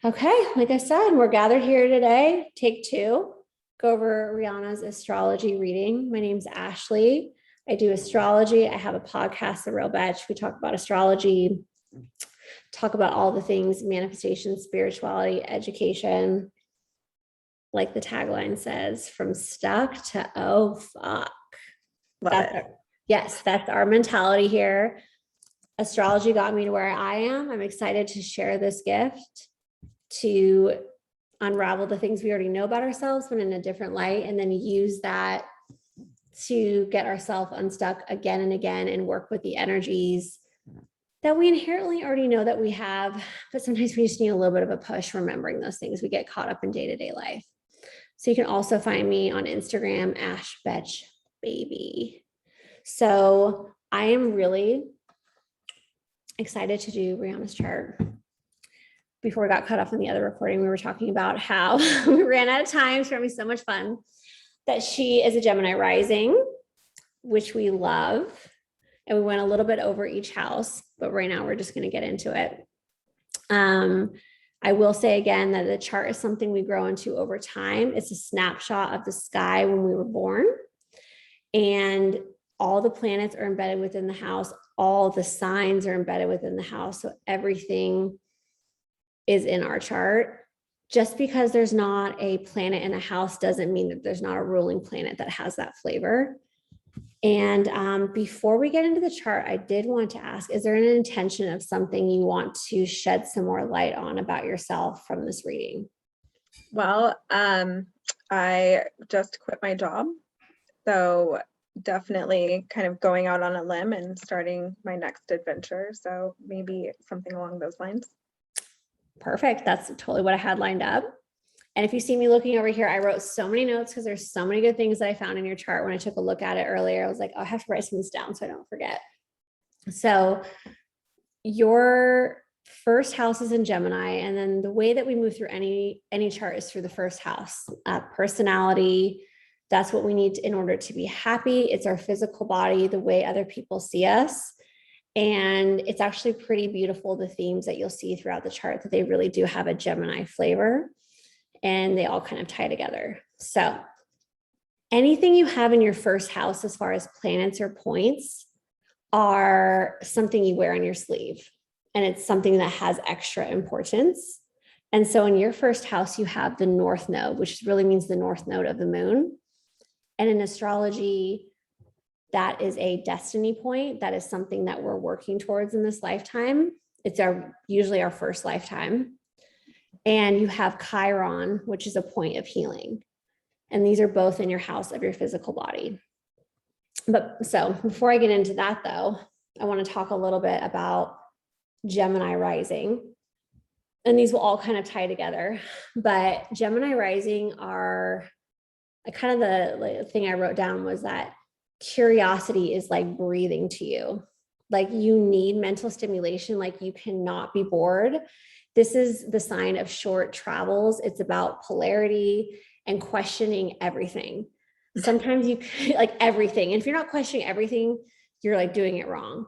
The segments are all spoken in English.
Okay, like I said, we're gathered here today, take two, go over Rihanna's astrology reading. My name's Ashley. I do astrology. I have a podcast, TheRealBetch. We talk about astrology, talk about all the things, manifestation, spirituality, education. Like the tagline says, from stuck to oh fuck. Yes, that's our mentality here. Astrology got me to where I am. I'm excited to share this gift, to unravel the things we already know about ourselves, but in a different light, and then use that to get ourselves unstuck again and again and work with the energies that we inherently already know that we have, but sometimes we just need a little bit of a push remembering those things. We get caught up in day-to-day life. So you can also find me on Instagram, @BetchBaby. So I am really excited to do Rihanna's chart. Before we got cut off in the other recording, we were talking about how we ran out of time. It's going to be so much fun. That she is a Gemini rising, which we love. And we went a little bit over each house, but right now we're just going to get into it. I will say again that the chart is something we grow into over time. It's a snapshot of the sky when we were born. And all the planets are embedded within the house. All the signs are embedded within the house. So everything is in our chart. Just because there's not a planet in a house doesn't mean that there's not a ruling planet that has that flavor. And before we get into the chart, I did want to ask, is there an intention of something you want to shed some more light on about yourself from this reading? Well, I just quit my job. So definitely kind of going out on a limb and starting my next adventure. So maybe something along those lines. Perfect. That's totally what I had lined up. And if you see me looking over here, I wrote so many notes because there's so many good things that I found in your chart. When I took a look at it earlier, I was like, oh, I have to write some of this down so I don't forget. So your first house is in Gemini. And then the way that we move through any chart is through the first house. Personality, that's what we need in order to be happy. It's our physical body, the way other people see us. And it's actually pretty beautiful, the themes that you'll see throughout the chart, that they really do have a Gemini flavor and they all kind of tie together. So anything you have in your first house as far as planets or points are something you wear on your sleeve. And it's something that has extra importance. And so in your first house, you have the North Node, which really means the North Node of the moon. And in astrology, that is a destiny point. That is something that we're working towards in this lifetime. It's usually our first lifetime. And you have Chiron, which is a point of healing. And these are both in your house of your physical body. But so before I get into that though, I want to talk a little bit about Gemini rising. And these will all kind of tie together. But Gemini rising are kind of the thing I wrote down was that curiosity is like breathing to you. Like you need mental stimulation. Like you cannot be bored. This is the sign of short travels. It's about polarity and questioning everything. Sometimes you like everything. And if you're not questioning everything, you're like doing it wrong.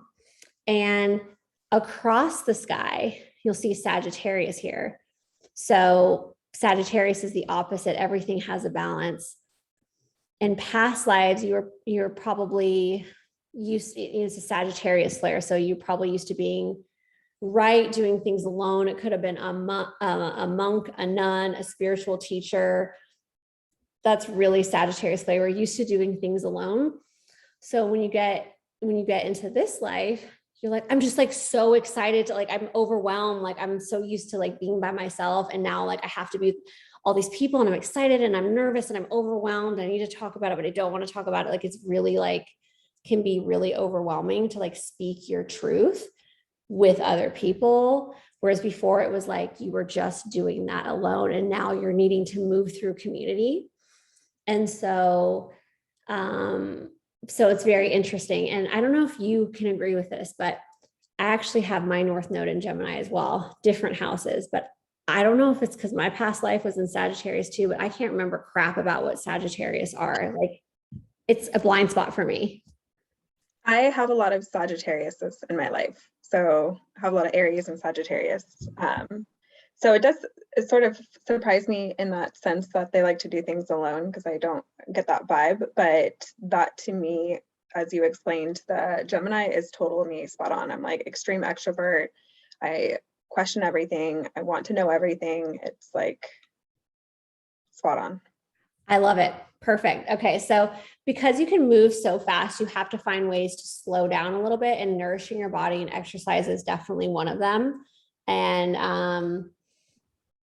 And across the sky, you'll see Sagittarius here. So Sagittarius is the opposite. Everything has a balance. In past lives, you're probably used to, it's a Sagittarius flare. So you're probably used to being right, doing things alone. It could have been a monk, a nun, a spiritual teacher. That's really Sagittarius flare. We're used to doing things alone. So when you get into this life, you're like, I'm just like so excited to like, I'm overwhelmed. Like I'm so used to like being by myself. And now like I have to be all these people and I'm excited and I'm nervous and I'm overwhelmed. I need to talk about it, but I don't want to talk about it. Like it's really like, can be really overwhelming to like speak your truth with other people. Whereas before it was like, you were just doing that alone. And now you're needing to move through community. And so it's very interesting. And I don't know if you can agree with this, but I actually have my North Node in Gemini as well, different houses, but I don't know if it's because my past life was in Sagittarius too, but I can't remember crap about what Sagittarius are. Like it's a blind spot for me. I have a lot of Sagittarius in my life. So I have a lot of Aries and Sagittarius. So it sort of surprised me in that sense that they like to do things alone, because I don't get that vibe. But that to me, as you explained, the Gemini is total me, spot on. I'm like extreme extrovert. I question everything. I want to know everything. It's like spot on. I love it. Perfect. Okay. So because you can move so fast, you have to find ways to slow down a little bit, and nourishing your body and exercise is definitely one of them. And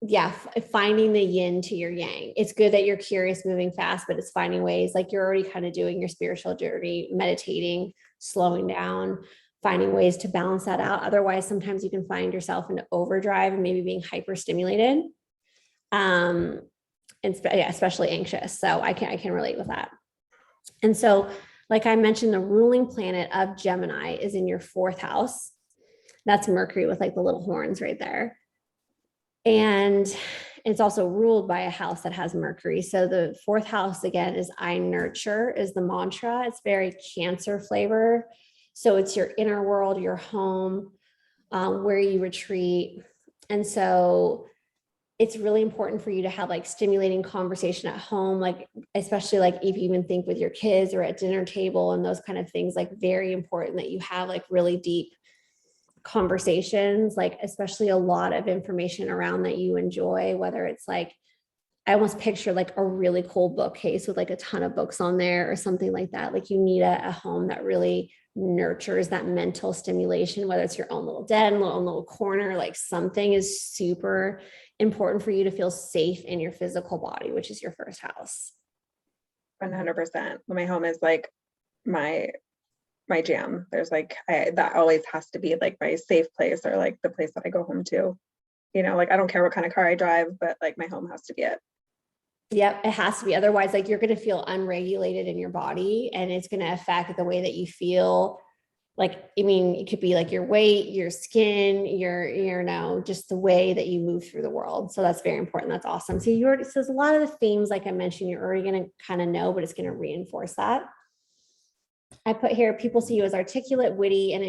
yeah, finding the yin to your yang. It's good that you're curious, moving fast, but it's finding ways, like you're already kind of doing your spiritual journey, meditating, slowing down, finding ways to balance that out. Otherwise, sometimes you can find yourself into overdrive and maybe being hyper stimulated. And yeah, especially anxious. So I can relate with that. And so, like I mentioned, the ruling planet of Gemini is in your 4th house. That's Mercury with like the little horns right there. And it's also ruled by a house that has Mercury. So the 4th house, again, is I nurture, is the mantra. It's very Cancer flavor. So it's your inner world, your home, where you retreat. And so it's really important for you to have like stimulating conversation at home, like especially like if you even think with your kids or at dinner table and those kind of things, like very important that you have like really deep conversations, like especially a lot of information around that you enjoy, whether it's like, I almost picture like a really cool bookcase with like a ton of books on there or something like that. Like you need a home that really nurtures that mental stimulation, whether it's your own little den, own little corner, like something is super important for you to feel safe in your physical body, which is your 1st house. 100%. My home is like my jam. There's like, that always has to be like my safe place, or like the place that I go home to. You know, like I don't care what kind of car I drive, but like my home has to be it. Yep, it has to be. Otherwise, like you're going to feel unregulated in your body, and it's going to affect the way that you feel. Like, I mean, it could be like your weight, your skin, your just the way that you move through the world. So that's very important. That's awesome. So you already, so there's a lot of the themes, like I mentioned, you're already going to kind of know, but it's going to reinforce that. I put here, people see you as articulate, witty, and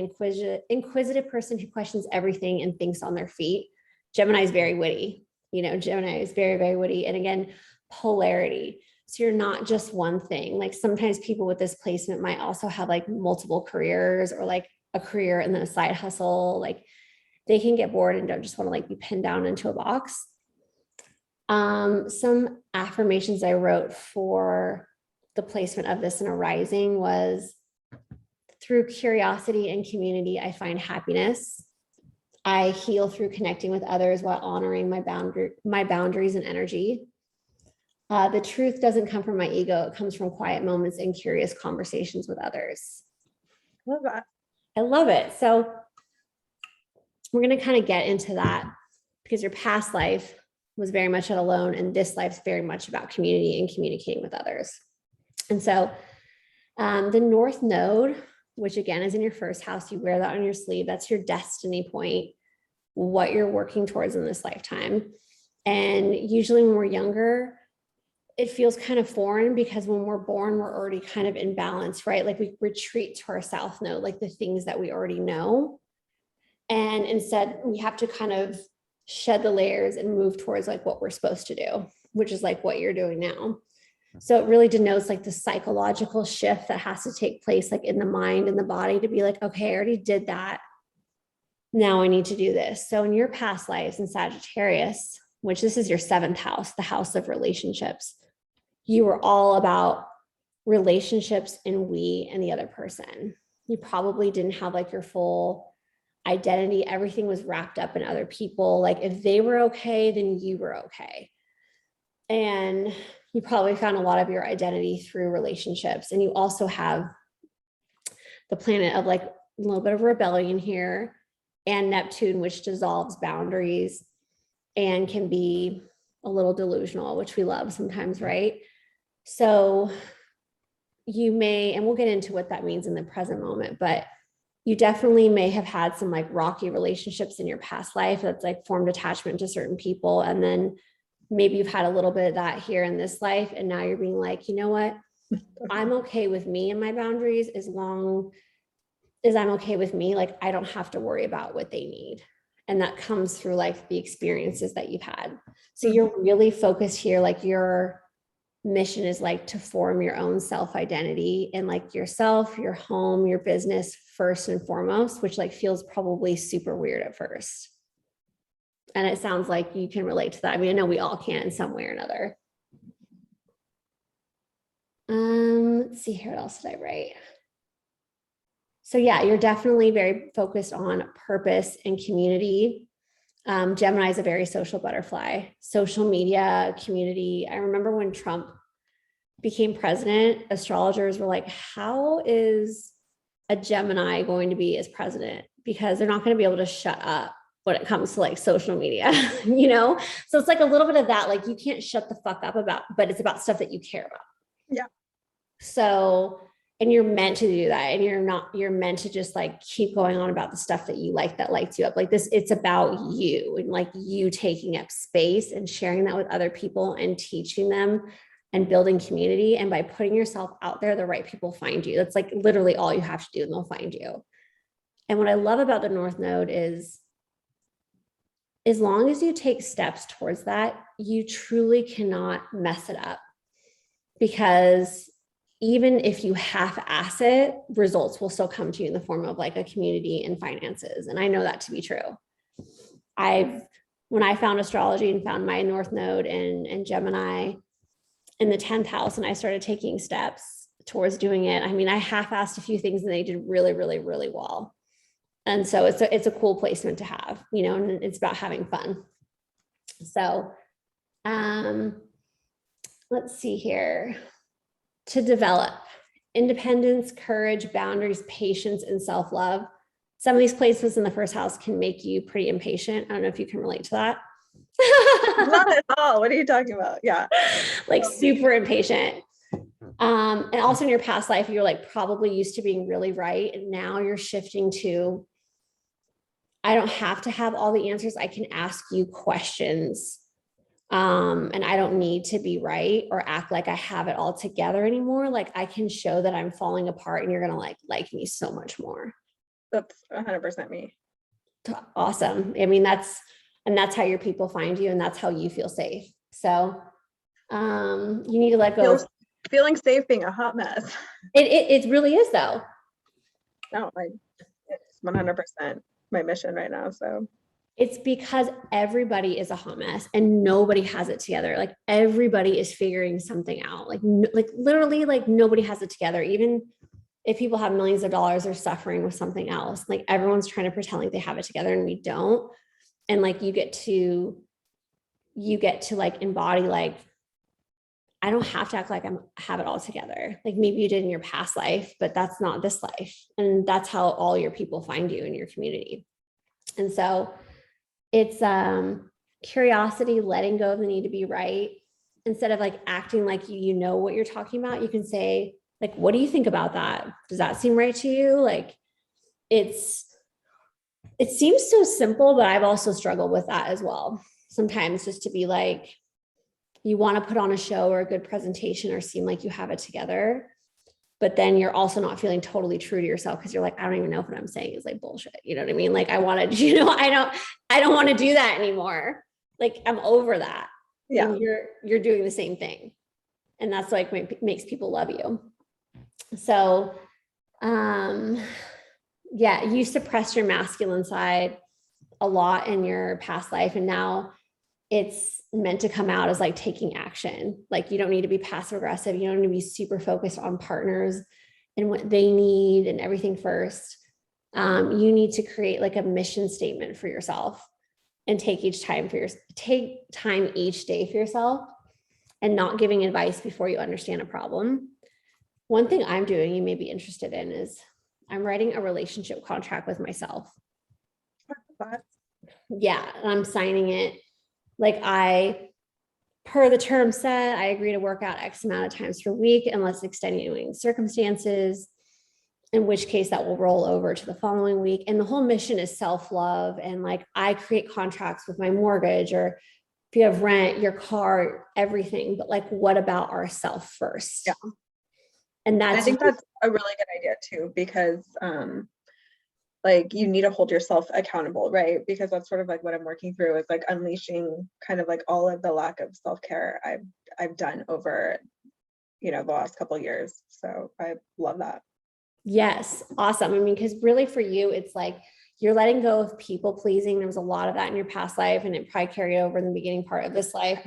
inquisitive person who questions everything and thinks on their feet. Gemini is very witty. Gemini is very, very witty. And again, polarity. So you're not just one thing. Like sometimes people with this placement might also have like multiple careers, or like a career and then a side hustle. Like they can get bored and don't just want to like be pinned down into a box. Some affirmations I wrote for the placement of this in a rising was, through curiosity and community, I find happiness. I heal through connecting with others while honoring my boundaries and energy. The truth doesn't come from my ego. It comes from quiet moments and curious conversations with others. Love that. I love it. So we're going to kind of get into that, because your past life was very much alone, and this life's very much about community and communicating with others. And so the North Node, which again is in your 1st house, you wear that on your sleeve. That's your destiny point, what you're working towards in this lifetime. And usually when we're younger, it feels kind of foreign, because when we're born, we're already kind of in balance, right? Like we retreat to our South Node, like the things that we already know. And instead we have to kind of shed the layers and move towards like what we're supposed to do, which is like what you're doing now. So it really denotes like the psychological shift that has to take place, like in the mind and the body, to be like, okay, I already did that. Now I need to do this. So in your past lives in Sagittarius, which this is your 7th house, the house of relationships, you were all about relationships and we and the other person. You probably didn't have like your full identity. Everything was wrapped up in other people. Like if they were okay, then you were okay. And you probably found a lot of your identity through relationships. And you also have the planet of like a little bit of rebellion here, and Neptune, which dissolves boundaries and can be a little delusional, which we love sometimes, right? So you may, and we'll get into what that means in the present moment, but you definitely may have had some like rocky relationships in your past life that's like formed attachment to certain people. And then maybe you've had a little bit of that here in this life. And now you're being like, you know what? I'm okay with me and my boundaries, as long as I'm okay with me. Like I don't have to worry about what they need. And that comes through like the experiences that you've had. So you're really focused here, like your mission is like to form your own self-identity and like yourself, your home, your business first and foremost, which like feels probably super weird at first. And it sounds like you can relate to that. I mean, I know we all can in some way or another. Let's see here. What else did I write? So yeah, you're definitely very focused on purpose and community. Gemini is a very social butterfly, social media, community. I remember when Trump became president, astrologers were like, how is a Gemini going to be as president? Because they're not going to be able to shut up when it comes to like social media, you know? So it's like a little bit of that, like you can't shut the fuck up about, but it's about stuff that you care about. Yeah. So, and you're meant to do that. And you're meant to just like keep going on about the stuff that you like, that lights you up. Like this, it's about you and like you taking up space and sharing that with other people and teaching them and building community. And by putting yourself out there, the right people find you. That's like literally all you have to do and they'll find you. And what I love about the North Node is as long as you take steps towards that, you truly cannot mess it up, because even if you half-ass it, results will still come to you in the form of like a community and finances. And I know that to be true. When I found astrology and found my North Node and Gemini in the 10th house, and I started taking steps towards doing it, I mean, I half-assed a few things and they did really, really, really well. And so it's a cool placement to have, you know, and it's about having fun. So, let's see here. To develop independence, courage, boundaries, patience, and self-love. Some of these placements in the first house can make you pretty impatient. I don't know if you can relate to that. Not at all. What are you talking about? Yeah. Like super impatient. And also in your past life, you're like probably used to being really right. And now you're shifting to, I don't have to have all the answers. I can ask you questions. And I don't need to be right or act like I have it all together anymore. Like I can show that I'm falling apart and you're going to like me so much more. That's 100% me. Awesome. I mean, that's how your people find you and that's how you feel safe. So, you need to let go. Feeling safe being a hot mess. It really is though. No, it's 100% my mission right now. So it's because everybody is a hot mess and nobody has it together. Like everybody is figuring something out. Like literally, like nobody has it together. Even if people have millions of dollars, they're suffering with something else. Like everyone's trying to pretend like they have it together and we don't. And like you get to like embody like, I don't have to act like I have it all together. Like maybe you did in your past life, but that's not this life. And that's how all your people find you in your community. And so it's curiosity, letting go of the need to be right. Instead of like acting like you know what you're talking about, you can say, like, what do you think about that? Does that seem right to you? Like it seems so simple, but I've also struggled with that as well. Sometimes just to be like, you want to put on a show or a good presentation or seem like you have it together, but then you're also not feeling totally true to yourself because you're like, I don't even know if what I'm saying is like bullshit. You know what I mean? Like I want to, you know, I don't want to do that anymore. Like I'm over that. Yeah. And you're doing the same thing. And that's like makes people love you. So, yeah, you suppressed your masculine side a lot in your past life. And now it's meant to come out as like taking action. Like you don't need to be passive aggressive. You don't need to be super focused on partners and what they need and everything first. You need to create like a mission statement for yourself and take time each day for yourself and not giving advice before you understand a problem. One thing I'm doing, you may be interested in, is I'm writing a relationship contract with myself. Yeah, and I'm signing it. Like per the term set, I agree to work out X amount of times per week unless extenuating circumstances, in which case that will roll over to the following week. And the whole mission is self-love. And like I create contracts with my mortgage, or if you have rent, your car, everything. But like, what about ourselves first? Yeah. And I think that's a really good idea too, because like you need to hold yourself accountable, right? Because that's sort of like what I'm working through, is like unleashing kind of like all of the lack of self-care I've done over, you know, the last couple of years. So I love that. Yes. Awesome. I mean, because really for you, it's like you're letting go of people pleasing. There was a lot of that in your past life, and it probably carried over in the beginning part of this life.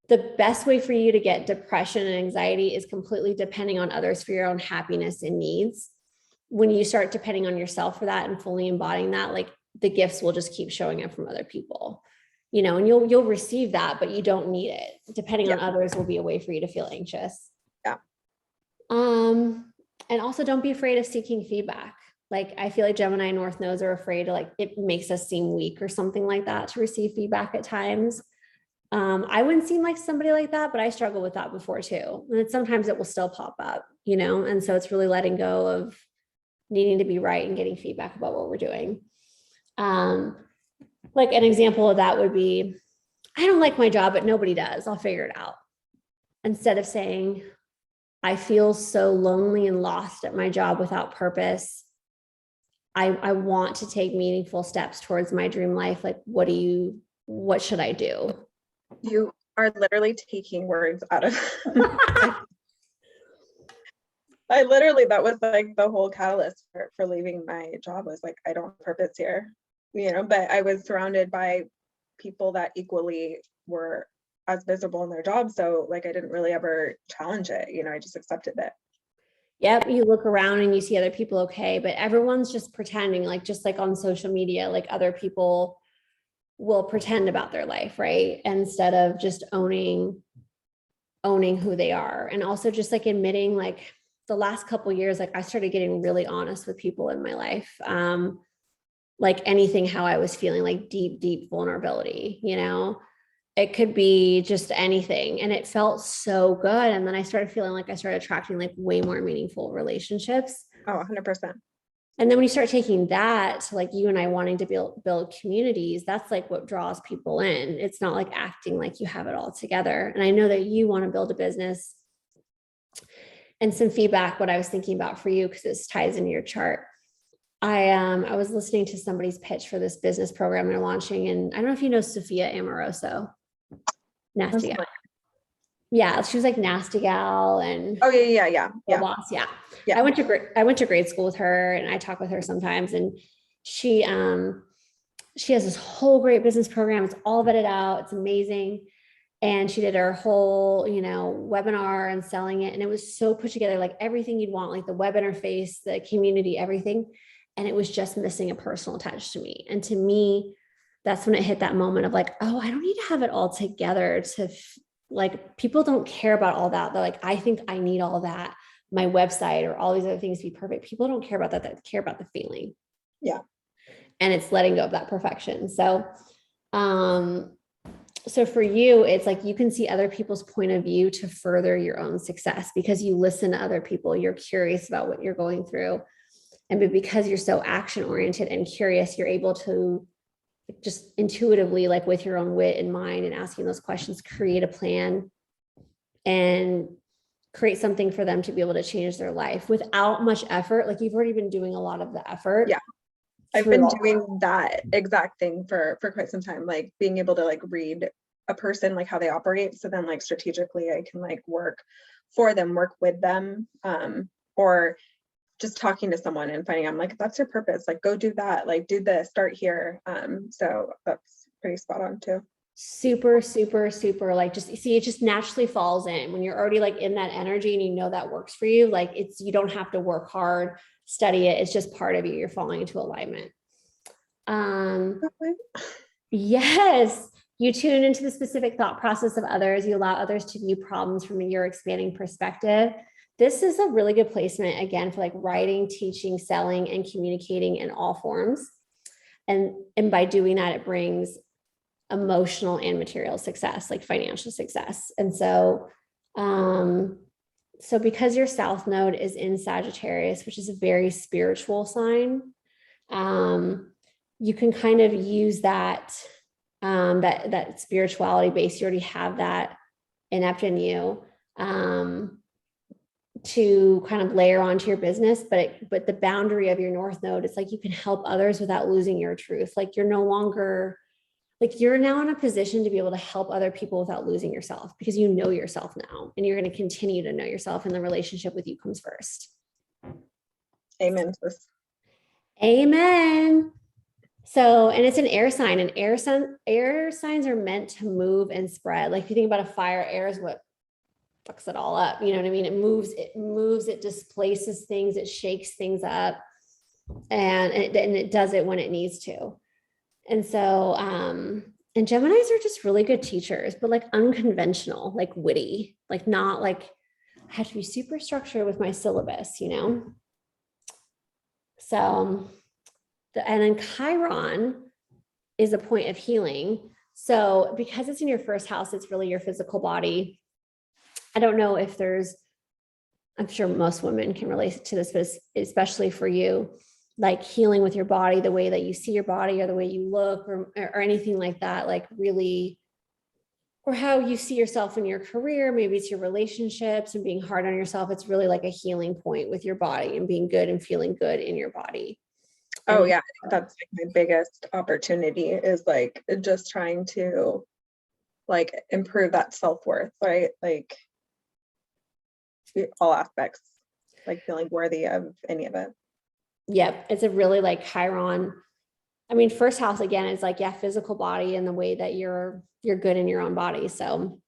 The best way for you to get depression and anxiety is completely depending on others for your own happiness and needs. When you start depending on yourself for that and fully embodying that, like the gifts will just keep showing up from other people, you know, and you'll receive that, but you don't need it. Depending on others will be a way for you to feel anxious. Yeah. And also don't be afraid of seeking feedback. Like I feel like Gemini and North Nodes are afraid to, like, it makes us seem weak or something like that to receive feedback at times. I wouldn't seem like somebody like that, but I struggle with that before too. And sometimes it will still pop up, you know? And so it's really letting go of needing to be right and getting feedback about what we're doing. Like an example of that would be, I don't like my job, but nobody does. I'll figure it out. Instead of saying, I feel so lonely and lost at my job without purpose. I want to take meaningful steps towards my dream life. Like, what should I do? You are literally taking words out of I literally, that was like the whole catalyst for leaving my job, was like, I don't have purpose here, you know, but I was surrounded by people that equally were as visible in their job. So like, I didn't really ever challenge it, you know, I just accepted it. Yep, you look around and you see other people okay, but everyone's just pretending, like just like on social media, like other people will pretend about their life, right? Instead of just owning who they are. And also just like admitting, like the last couple of years, like I started getting really honest with people in my life. Like anything, how I was feeling, like deep vulnerability, you know, it could be just anything. And it felt so good. And then I started feeling like I started attracting like way more meaningful relationships. Oh, 100%. And then when you start taking that to like you and I wanting to build communities, that's like what draws people in. It's not like acting like you have it all together. And I know that you want to build a business. And some feedback, what I was thinking about for you, because this ties into your chart. I was listening to somebody's pitch for this business program they're launching. And I don't know if you know Sophia Amoroso. Nasty gal. Yeah, she was like Nasty Gal and oh yeah. boss. Yeah. I went to grade school with her, and I talk with her sometimes. And she has this whole great business program. It's all vetted out. It's amazing. And she did her whole, you know, webinar and selling it. And it was so put together, like everything you'd want, like the web interface, the community, everything. And it was just missing a personal touch to me. And to me, that's when it hit that moment of like, oh, I don't need to have it all together to like, people don't care about all that. They're like, I think I need all that, my website or all these other things to be perfect. People don't care about that. They care about the feeling. Yeah. And it's letting go of that perfection. So, so for you, it's like you can see other people's point of view to further your own success because you listen to other people. You're curious about what you're going through. And because you're so action oriented and curious, you're able to just intuitively, like with your own wit in mind and asking those questions, create a plan and create something for them to be able to change their life without much effort. Like you've already been doing a lot of the effort. Yeah. I've been doing that exact thing for quite some time, like being able to like read a person, like how they operate. So then like strategically I can like work for them, work with them, or just talking to someone and finding, I'm like, that's your purpose. Like, go do that. Like, do this, start here. So that's pretty spot on too. Super, super, super. Like just see, it just naturally falls in when you're already like in that energy and you know that works for you. Like you don't have to work hard, study it. It's just part of you. You're falling into alignment. Yes. You tune into the specific thought process of others. You allow others to view problems from your expanding perspective. This is a really good placement, again, for like writing, teaching, selling, and communicating in all forms. And by doing that, it brings emotional and material success, like financial success. And so, so because your South Node is in Sagittarius, which is a very spiritual sign, you can kind of use that, that spirituality base. You already have that inept in you. to kind of layer onto your business, but the boundary of your North Node, it's like you can help others without losing your truth. Like you're no longer, like you're now in a position to be able to help other people without losing yourself, because you know yourself now, and you're going to continue to know yourself, and the relationship with you comes first. Amen, sis. Amen. So, and it's an air sign, and air signs are meant to move and spread. Like if you think about a fire, air is what fucks it all up. You know what I mean? It moves, it displaces things, it shakes things up, and it does it when it needs to. And so, and Geminis are just really good teachers, but like unconventional, like witty, like not like I have to be super structured with my syllabus, you know? So, and then Chiron is a point of healing. So because it's in your first house, it's really your physical body. I don't know if I'm sure most women can relate to this, but especially for you, like healing with your body, the way that you see your body or the way you look or anything like that, like really, or how you see yourself in your career, maybe it's your relationships and being hard on yourself. It's really like a healing point with your body and being good and feeling good in your body. Oh yeah, that's like my biggest opportunity is like just trying to like improve that self-worth, right? Like all aspects, like feeling worthy of any of it. Yep. It's a really like Chiron. I mean, first house again is like, yeah, physical body and the way that you're good in your own body. So,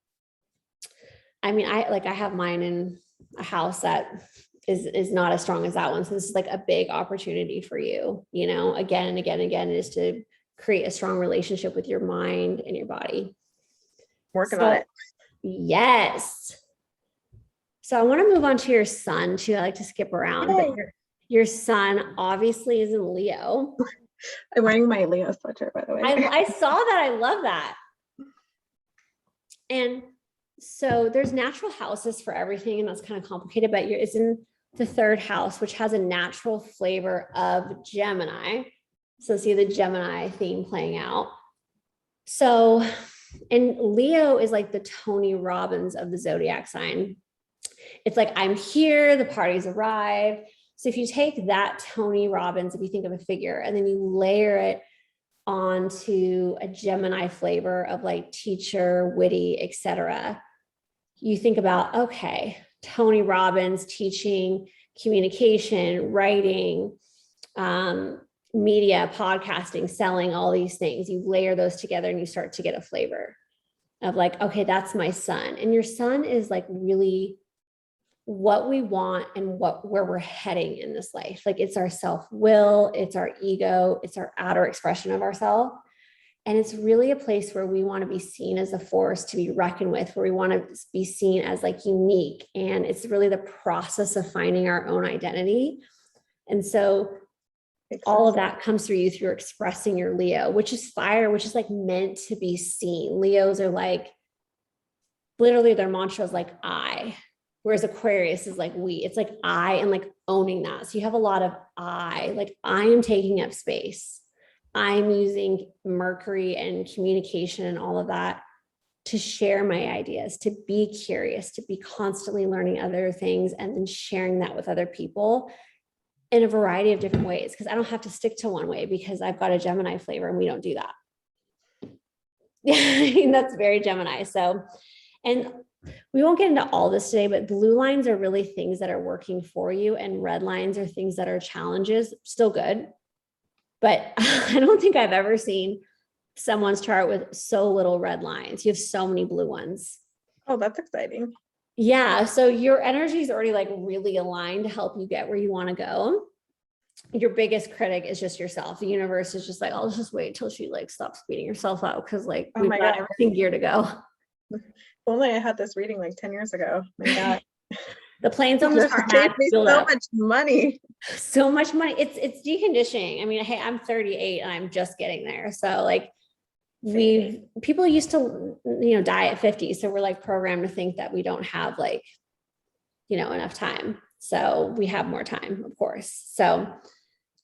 I mean, I have mine in a house that is not as strong as that one. So this is like a big opportunity for you, you know, again and again and again, is to create a strong relationship with your mind and your body. Working on it. Yes. So I want to move on to your sun too. I like to skip around, but your sun obviously is in Leo. I'm wearing my Leo sweatshirt, by the way. I saw that. I love that. And so there's natural houses for everything, and that's kind of complicated, but it's in the third house, which has a natural flavor of Gemini. So see the Gemini theme playing out. So, and Leo is like the Tony Robbins of the zodiac sign. It's like, I'm here, the party's arrived. So if you take that Tony Robbins, if you think of a figure, and then you layer it onto a Gemini flavor of like teacher, witty, etc., you think about, okay, Tony Robbins teaching communication, writing, media, podcasting, selling, all these things. You layer those together and you start to get a flavor of like, okay, that's my sun. And your sun is like really what we want and where we're heading in this life. Like it's our self-will, it's our ego, it's our outer expression of ourselves. And it's really a place where we want to be seen as a force to be reckoned with, where we want to be seen as like unique. And it's really the process of finding our own identity. And so all of that comes through you through expressing your Leo, which is fire, which is like meant to be seen. Leos are like, literally their mantra is like, I. Whereas Aquarius is like we. It's like I, and like owning that. So you have a lot of I, like I am taking up space. I'm using Mercury and communication and all of that to share my ideas, to be curious, to be constantly learning other things, and then sharing that with other people in a variety of different ways. Because I don't have to stick to one way because I've got a Gemini flavor and we don't do that. I mean, that's very Gemini. So, and we won't get into all this today, but blue lines are really things that are working for you, and red lines are things that are challenges. Still good. But I don't think I've ever seen someone's chart with so little red lines. You have so many blue ones. Oh, that's exciting. Yeah. So your energy is already like really aligned to help you get where you want to go. Your biggest critic is just yourself. The universe is just like, I'll just wait till she like stops beating herself up, because like we've got everything geared to go. If only I had this reading like 10 years ago. My God. The planes on the chart gave me so much money. So much money. It's deconditioning. I mean, hey, I'm 38 and I'm just getting there. So like people used to, die at 50. So we're like programmed to think that we don't have like, enough time. So we have more time, of course. So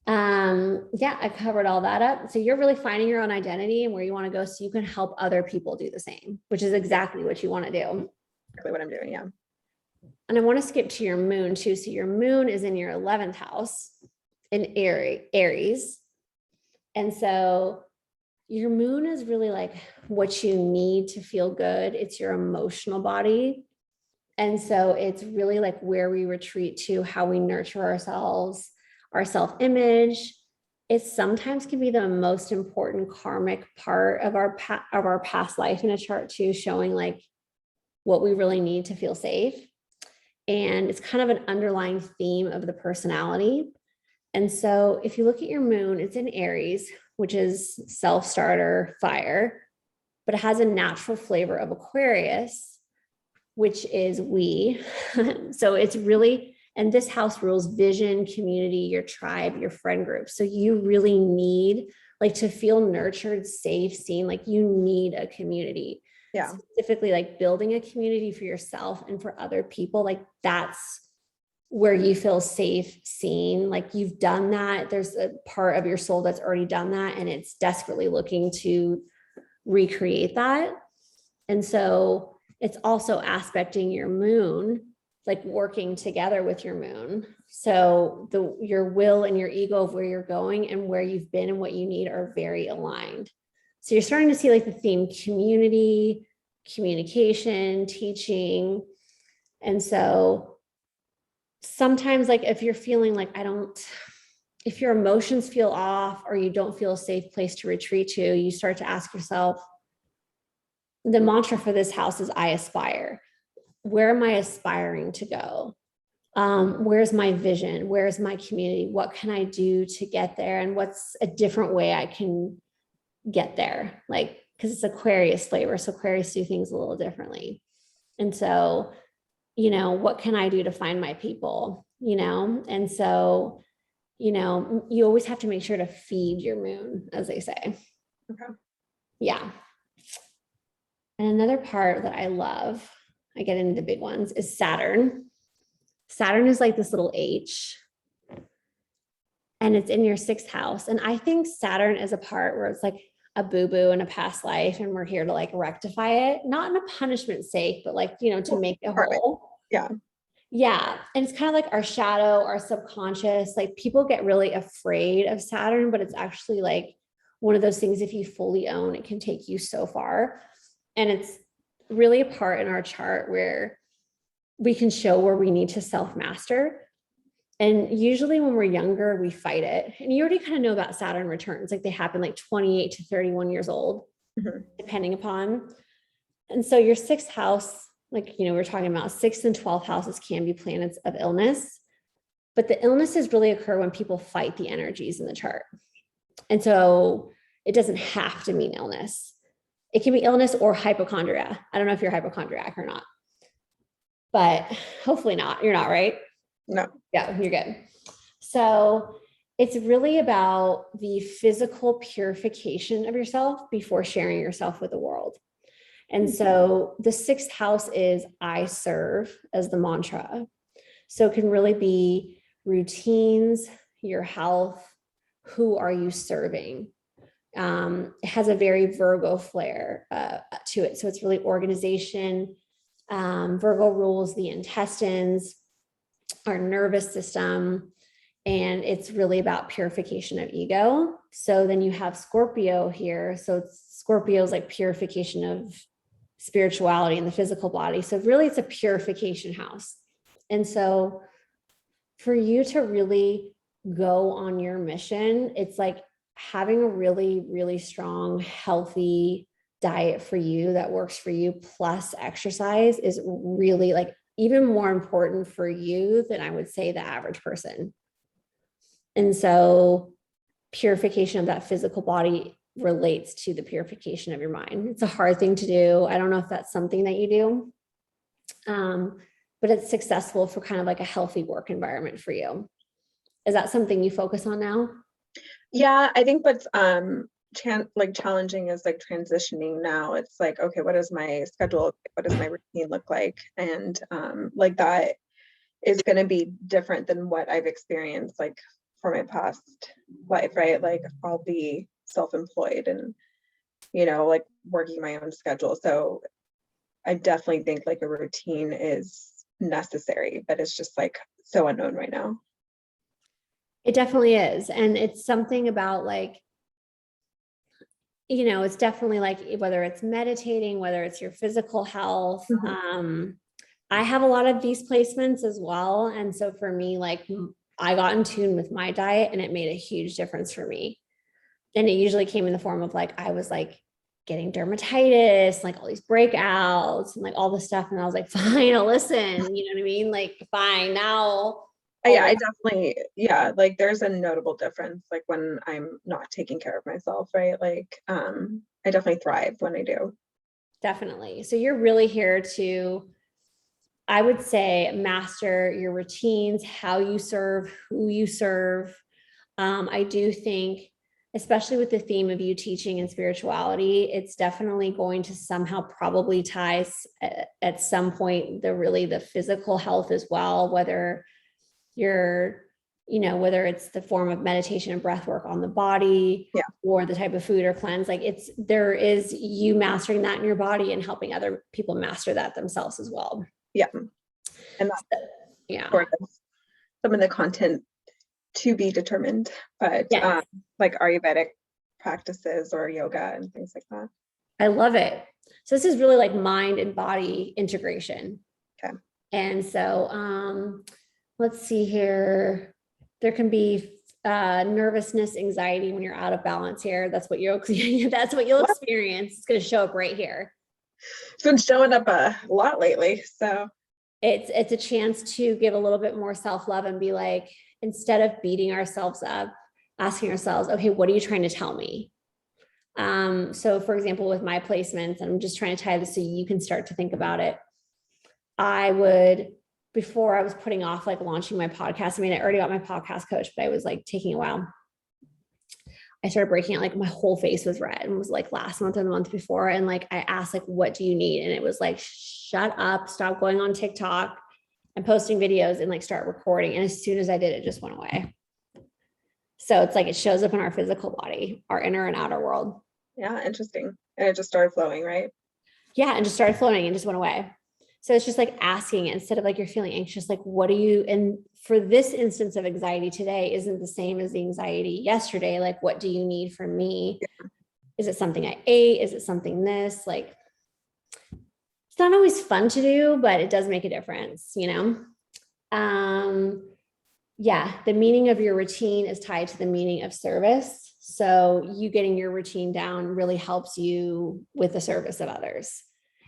yeah, I covered all that up. So you're really finding your own identity and where you want to go so you can help other people do the same, which is exactly what you want to do. Exactly what I'm doing. Yeah. And I want to skip to your moon too. So your moon is in your 11th house in Aries. And so your moon is really like what you need to feel good. It's your emotional body. And so it's really like where we retreat to, how we nurture ourselves, our self-image. It sometimes can be the most important karmic part of our past life in a chart too, showing like what we really need to feel safe. And it's kind of an underlying theme of the personality. And so if you look at your moon, it's in Aries, which is self-starter fire, but it has a natural flavor of Aquarius, which is we. So it's really, and this house rules vision, community, your tribe, your friend group. So you really need like to feel nurtured, safe, seen, like you need a community. Yeah. Specifically like building a community for yourself and for other people. Like that's where you feel safe, seen, like you've done that. There's a part of your soul that's already done that, and it's desperately looking to recreate that. And so it's also aspecting your moon, like working together with your moon. So your will and your ego of where you're going and where you've been and what you need are very aligned. So you're starting to see like the theme community, communication, teaching. And so sometimes like if you're feeling like if your emotions feel off or you don't feel a safe place to retreat to, you start to ask yourself, the mantra for this house is I aspire. Where am I aspiring to go? Where's my vision? Where's my community? What can I do to get there? And what's a different way I can get there? Like, because it's Aquarius flavor. So Aquarius do things a little differently. And so, what can I do to find my people? And so, you always have to make sure to feed your moon, as they say. Okay. Yeah. And another part that I love, I get into the big ones, is Saturn. Saturn is like this little H, and it's in your 6th house. And I think Saturn is a part where it's like a boo-boo in a past life, and we're here to like rectify it, not in a punishment sake, but like, to make it whole. Yeah. Yeah. And it's kind of like our shadow, our subconscious. Like people get really afraid of Saturn, but it's actually like one of those things, if you fully own, it can take you so far. And it's really a part in our chart where we can show where we need to self-master. And usually when we're younger, we fight it. And you already kind of know about Saturn returns, like they happen like 28 to 31 years old, depending upon. And so your 6th house, like, we're talking about 6th and 12th houses can be planets of illness, but the illnesses really occur when people fight the energies in the chart. And so it doesn't have to mean illness. It can be illness or hypochondria. I don't know if you're hypochondriac or not, but hopefully not. You're not, right? No. Yeah, you're good. So it's really about the physical purification of yourself before sharing yourself with the world. And so the 6th house is I serve as the mantra. So it can really be routines, your health, who are you serving? It has a very Virgo flair to it. So it's really organization. Virgo rules the intestines, our nervous system, and it's really about purification of ego. So then you have Scorpio here. So Scorpio is like purification of spirituality in the physical body. So really it's a purification house. And so for you to really go on your mission, it's like having a really, really strong, healthy diet for you that works for you, plus exercise is really like even more important for you than I would say the average person. And so purification of that physical body relates to the purification of your mind. It's a hard thing to do. I don't know if that's something that you do, but it's successful for kind of like a healthy work environment for you. Is that something you focus on now? Yeah, I think what's challenging is like transitioning now. It's like, okay, what is my schedule? What does my routine look like? And like that is going to be different than what I've experienced like for my past life, right? Like I'll be self-employed and, like working my own schedule. So I definitely think like a routine is necessary, but it's just like so unknown right now. It definitely is. And it's something about like, it's definitely like whether it's meditating, whether it's your physical health. I have a lot of these placements as well. And so for me, like I got in tune with my diet and it made a huge difference for me. And it usually came in the form of like, I was like getting dermatitis, like all these breakouts and like all this stuff. And I was like, fine, I'll listen. You know what I mean? Like, fine, now. Yeah, I definitely, like there's a notable difference, like when I'm not taking care of myself, right? Like, I definitely thrive when I do. Definitely. So you're really here to, I would say, master your routines, how you serve, who you serve. I do think, especially with the theme of you teaching and spirituality, it's definitely going to somehow probably tie at some point the physical health as well, whether whether it's the form of meditation and breath work on the body, or the type of food or cleanse, like there is you mastering that in your body and helping other people master that themselves as well. Yeah. And that's sort of some of the content to be determined, but like Ayurvedic practices or yoga and things like that. I love it. So this is really like mind and body integration. Okay. And so let's see here. There can be nervousness, anxiety when you're out of balance here. That's what you'll experience. It's going to show up right here. It's been showing up a lot lately. So it's a chance to give a little bit more self-love and be like, instead of beating ourselves up, asking ourselves, okay, what are you trying to tell me? So for example, with my placements, and I'm just trying to tie this so you can start to think about it. Before I was putting off like launching my podcast, I mean, I already got my podcast coach, but I was like taking a while. I started breaking out, like my whole face was red, and was like last month or the month before. And like, I asked like, what do you need? And it was like, shut up, stop going on TikTok and posting videos and like start recording. And as soon as I did, it just went away. So it's like, it shows up in our physical body, our inner and outer world. Yeah. Interesting. And it just started flowing, right? Yeah. And just started floating and just went away. So it's just like asking, instead of like you're feeling anxious, like what do you, and for this instance of anxiety today isn't the same as the anxiety yesterday. Like, what do you need from me? Yeah. Is it something I ate? Is it something this? Like, it's not always fun to do, but it does make a difference, the meaning of your routine is tied to the meaning of service. So you getting your routine down really helps you with the service of others.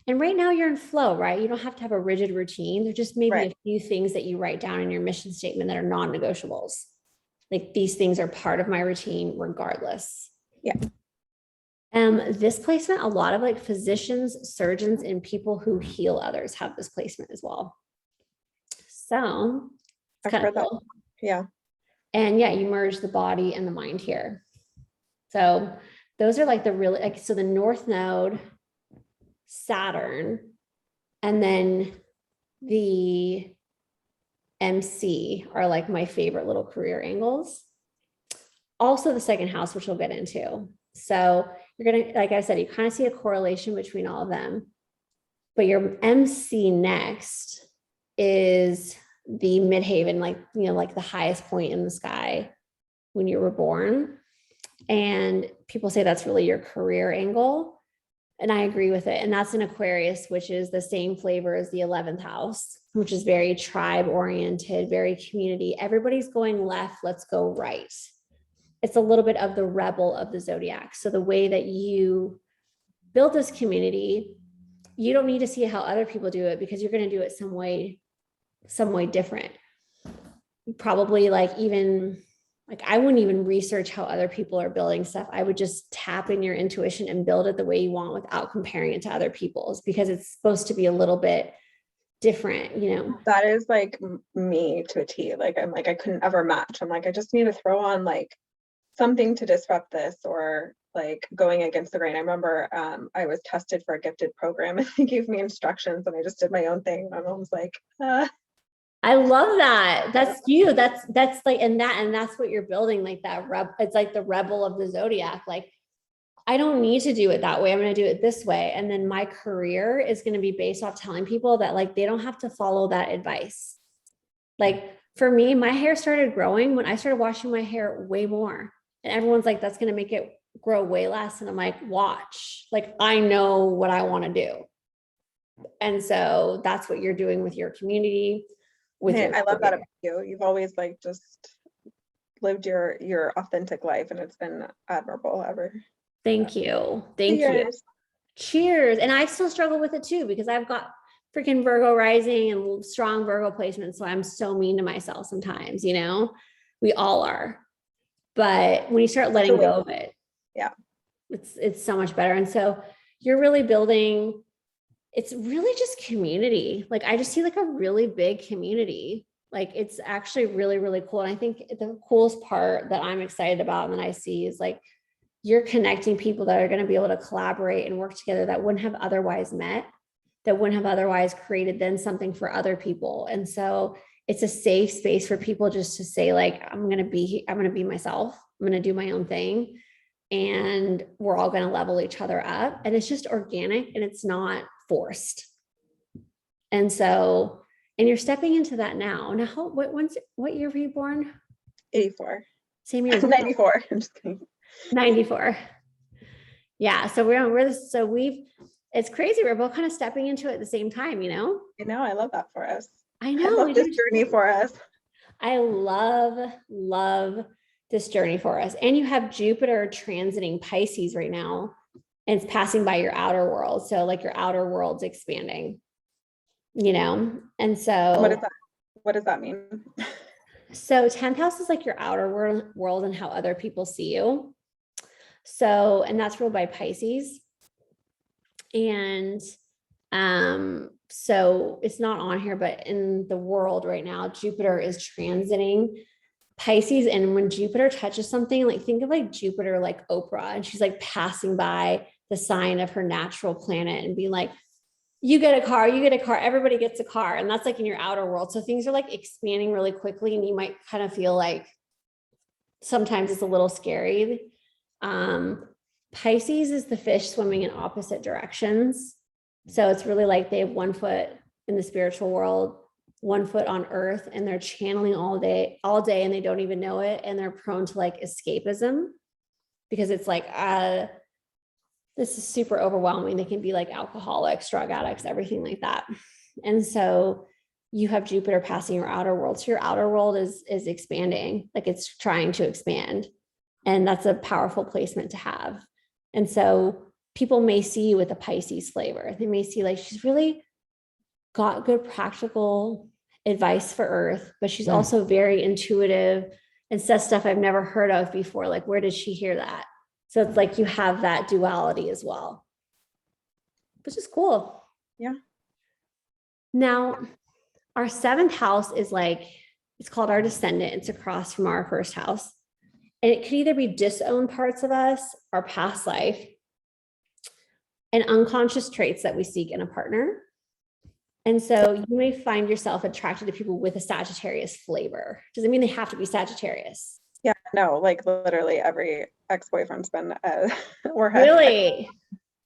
And right now you're in flow, right? You don't have to have a rigid routine. There just may be a few things that you write down in your mission statement that are non-negotiables. Like, these things are part of my routine regardless. Yeah. This placement, a lot of like physicians, surgeons, and people who heal others have this placement as well. So it's kind of cool. Yeah. And you merge the body and the mind here. So those are like so the North Node, Saturn, and then the MC are like my favorite little career angles. Also the second house, which we'll get into. So you're going to, like I said, you kind of see a correlation between all of them, but your MC next is the midhaven, like the highest point in the sky when you were born. And people say that's really your career angle. And I agree with it. And that's an Aquarius, which is the same flavor as the 11th house, which is very tribe oriented, very community. Everybody's going left, let's go right. It's a little bit of the rebel of the zodiac. So the way that you build this community, you don't need to see how other people do it, because you're going to do it some way different. Probably I wouldn't even research how other people are building stuff. I would just tap in your intuition and build it the way you want without comparing it to other people's, because it's supposed to be a little bit different, That is like me to a T. Like, I'm like, I couldn't ever match. I'm like, I just need to throw on like something to disrupt this, or like going against the grain. I remember I was tested for a gifted program and they gave me instructions and I just did my own thing. My mom was like, I love that. That's you. That's like, and that's what you're building, like that it's like the rebel of the zodiac. Like, I don't need to do it that way. I'm going to do it this way. And then my career is going to be based off telling people that like, they don't have to follow that advice. Like for me, my hair started growing when I started washing my hair way more. And everyone's like, that's going to make it grow way less. And I'm like, watch, like, I know what I want to do. And so that's what you're doing with your community. With Man, your I love that career. about you. You've always like just lived your authentic life, and it's been admirable ever. Thank you. Thank you. Cheers. Cheers. And I still struggle with it too, because I've got freaking Virgo rising and strong Virgo placement. So I'm so mean to myself sometimes, you know, we all are. But when you start letting go of it, yeah, it's so much better. And so you're really building, it's really just community. Like I just see like a really big community. Like it's actually really, really cool. And I think the coolest part that I'm excited about and that I see is like, you're connecting people that are going to be able to collaborate and work together that wouldn't have otherwise met, that wouldn't have otherwise created then something for other people. And so it's a safe space for people just to say like, I'm going to be myself. I'm going to do my own thing. And we're all going to level each other up. And it's just organic and it's not forced. And so, and you're stepping into that now. Now, what year were you born? 84. Same year as 94. I'm just kidding. 94. Yeah. So it's crazy. We're both kind of stepping into it at the same time, you know? I know. I love that for us. I know. I love this journey for us. I love this journey for us. And you have Jupiter transiting Pisces right now, and it's passing by your outer world. So like your outer world's expanding, you know? And so what does that mean? So 10th house is like your outer world and how other people see you. So, and that's ruled by Pisces. And so it's not on here, but in the world right now, Jupiter is transiting Pisces. And when Jupiter touches something, like think of like Jupiter, like Oprah, and she's like passing by the sign of her natural planet and being like, you get a car, everybody gets a car. And that's like in your outer world. So things are like expanding really quickly. And you might kind of feel like sometimes it's a little scary. Pisces is the fish swimming in opposite directions. So it's really like they have one foot in the spiritual world, one foot on earth, and they're channeling all day, and they don't even know it. And they're prone to like escapism because it's like, this is super overwhelming. They can be like alcoholics, drug addicts, everything like that. And so you have Jupiter passing your outer world. So your outer world is expanding, like it's trying to expand. And that's a powerful placement to have. And so people may see you with a Pisces flavor. They may see like, she's really got good practical advice for Earth, but she's also very intuitive and says stuff I've never heard of before. Like, where did she hear that? So it's like you have that duality as well, which is cool. Yeah. Now, our 7th house is like, it's called our descendant. It's across from our 1st house. And it could either be disowned parts of us, our past life, and unconscious traits that we seek in a partner. And so you may find yourself attracted to people with a Sagittarius flavor. Doesn't mean they have to be Sagittarius. Yeah, no, like literally every ex-boyfriend's been or Really?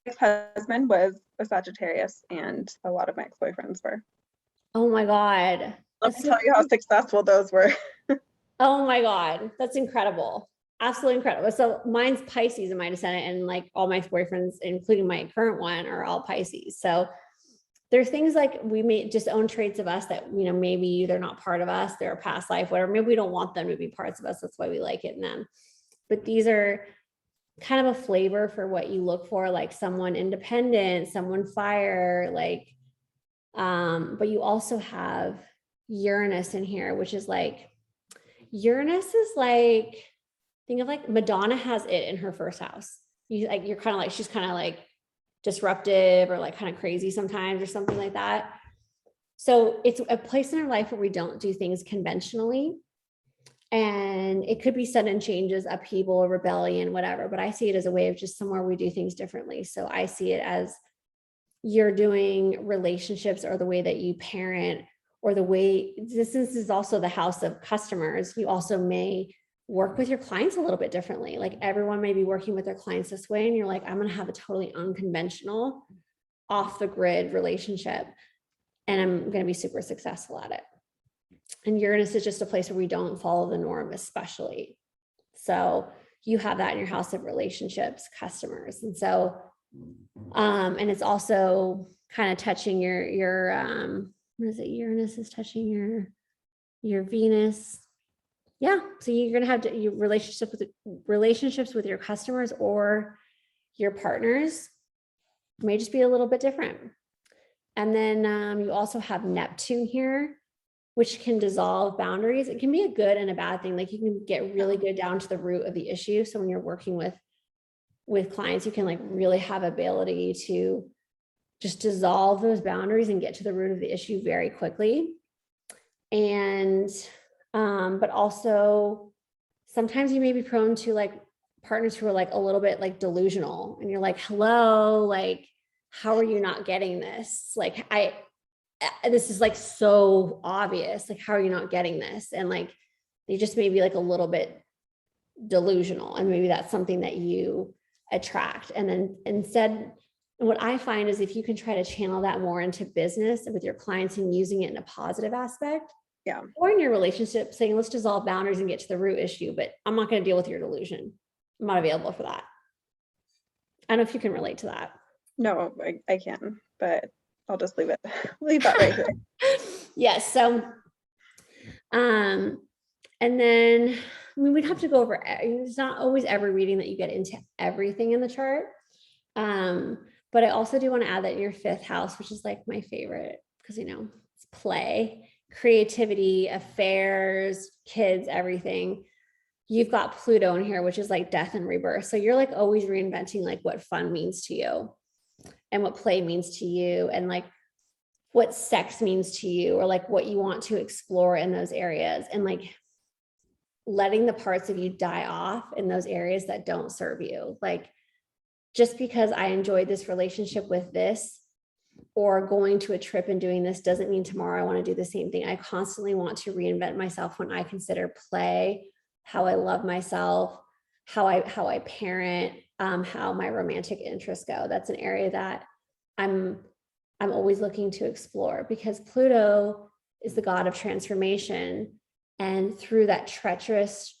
ex-husband was a Sagittarius, and a lot of my ex-boyfriends were. Oh my God. Let me tell you how successful those were. Oh my God. That's incredible. Absolutely incredible. So mine's Pisces in my descendant, and like all my boyfriends, including my current one, are all Pisces. So there's things like we may just own traits of us that, you know, maybe they're not part of us, they're a past life, whatever. Maybe we don't want them to be parts of us. That's why we like it in them. But these are kind of a flavor for what you look for, like someone independent, someone fire, like, but you also have Uranus in here, which is like, Uranus is like, think of like Madonna has it in her 1st house. You're kind of like, she's kind of like disruptive or like kind of crazy sometimes or something like that. So it's a place in our life where we don't do things conventionally. And it could be sudden changes, upheaval, rebellion, whatever. But I see it as a way of just somewhere we do things differently. So I see it as you're doing relationships or the way that you parent or the way, this is also the house of customers. You also may work with your clients a little bit differently. Like everyone may be working with their clients this way, and you're like, I'm going to have a totally unconventional, off the grid relationship, and I'm going to be super successful at it. And Uranus is just a place where we don't follow the norm, especially. So you have that in your house of relationships, customers. And so, and it's also kind of touching your what is it? Uranus is touching your Venus. Yeah. So you're going to have your relationships with your customers or your partners may just be a little bit different. And then you also have Neptune here, which can dissolve boundaries. It can be a good and a bad thing. Like you can get really good down to the root of the issue. So when you're working with clients, you can like really have ability to just dissolve those boundaries and get to the root of the issue very quickly. And but also sometimes you may be prone to like partners who are like a little bit like delusional, and you're like, hello, like, how are you not getting this? Like, this is like so obvious. Like, how are you not getting this? And like, they just may be like a little bit delusional, and maybe that's something that you attract. And then instead, what I find is if you can try to channel that more into business with your clients and using it in a positive aspect, Yeah. or in your relationship, saying, let's dissolve boundaries and get to the root issue, but I'm not going to deal with your delusion. I'm not available for that. I don't know if you can relate to that. No, I can, but I'll just leave that right here. Yes. So, and then, I mean, we'd have to go over, it's not always every reading that you get into everything in the chart. But I also do want to add that in your 5th house, which is like my favorite, because, you know, it's play, creativity, affairs, kids, everything. You've got Pluto in here, which is like death and rebirth. So you're like always reinventing like what fun means to you and what play means to you, and like what sex means to you, or like what you want to explore in those areas, and like letting the parts of you die off in those areas that don't serve you. Like, just because I enjoyed this relationship with this, or going to a trip and doing this, doesn't mean tomorrow I want to do the same thing. I constantly want to reinvent myself when I consider play, how I love myself, how I parent, how my romantic interests go. That's an area that I'm always looking to explore, because Pluto is the god of transformation. And through that treacherous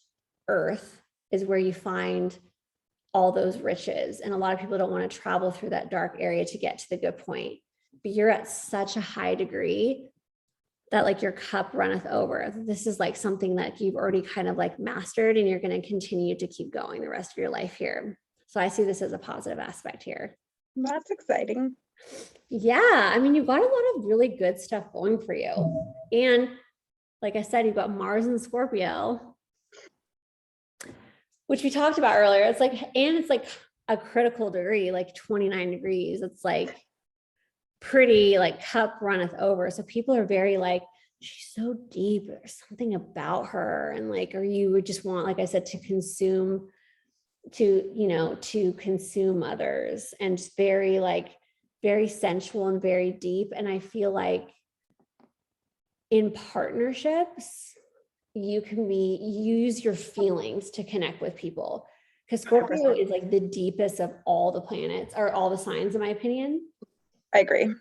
earth is where you find all those riches. And a lot of people don't want to travel through that dark area to get to the good point. But you're at such a high degree that like your cup runneth over. This is like something that you've already kind of like mastered, and you're going to continue to keep going the rest of your life here. So I see this as a positive aspect here. That's exciting. Yeah. I mean, you've got a lot of really good stuff going for you. And like I said, you've got Mars in Scorpio, which we talked about earlier. It's like, and it's like a critical degree, like 29 degrees. It's like pretty like cup runneth over. So people are very like, she's so deep. There's something about her. And like, or you would just want, like I said, to consume others, and just very like, very sensual and very deep. And I feel like in partnerships, you use your feelings to connect with people, because Scorpio 100%. is like the deepest of all the planets, or all the signs, in my opinion. I agree.